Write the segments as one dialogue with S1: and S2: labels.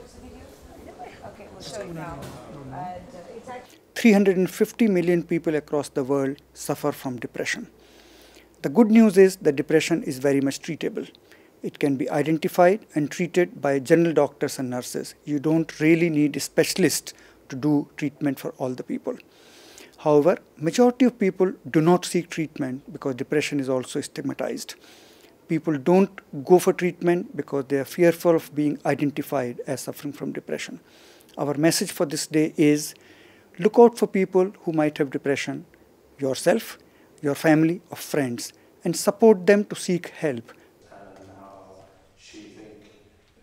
S1: Okay, we'll show it now.
S2: 350 million people across the world suffer from depression. The good news is that depression is very much treatable. It can be identified and treated by general doctors and nurses. You don't really need a specialist to do treatment for all the people. However, majority of people do not seek treatment because depression is also stigmatized. People don't go for treatment because they are fearful of being identified as suffering from depression. Our message for this day is look out for people who might have depression, yourself, your family or friends, and support them to seek help.
S3: And how she think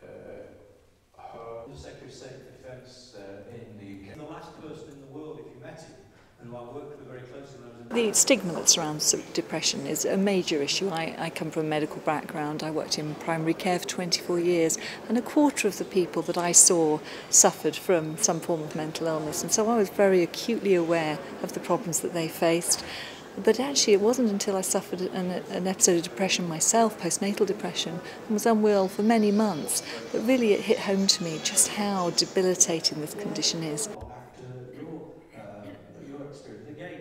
S4: The Secretary of State for Defence in the UK. The last person in the world, if you met him, and who I worked with very closely when I was in
S5: The stigma that surrounds depression is a major issue. I come from a medical background. I worked in primary care for 24 years, and a quarter of the people that I saw suffered from some form of mental illness, and so I was very acutely aware of the problems that they faced. But actually it wasn't until I suffered an episode of depression myself, postnatal depression, and was unwell for many months, that really it hit home to me just how debilitating this condition is.
S4: your experience again.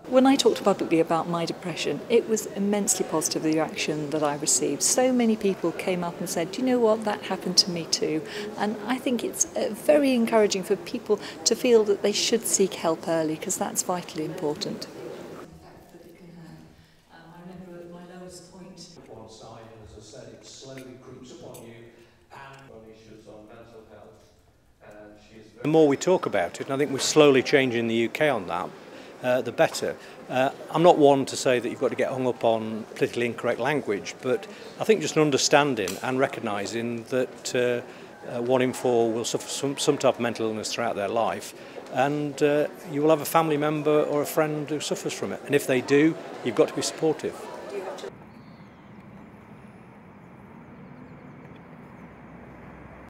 S5: When I talked publicly about my depression, it was immensely positive, the reaction that I received. So many people came up and said, do you know what, that happened to me too. And I think it's very encouraging for people to feel that they should seek help early, because that's vitally important.
S4: One side, and as I said, it slowly creeps upon you, and on issues on mental health. And
S6: the more we talk about it, and I think we're slowly changing the UK on that, the better. I'm not one to say that you've got to get hung up on politically incorrect language, but I think just understanding and recognising that 1 in 4 will suffer some type of mental illness throughout their life, and you will have a family member or a friend who suffers from it, and if they do, you've got to be supportive.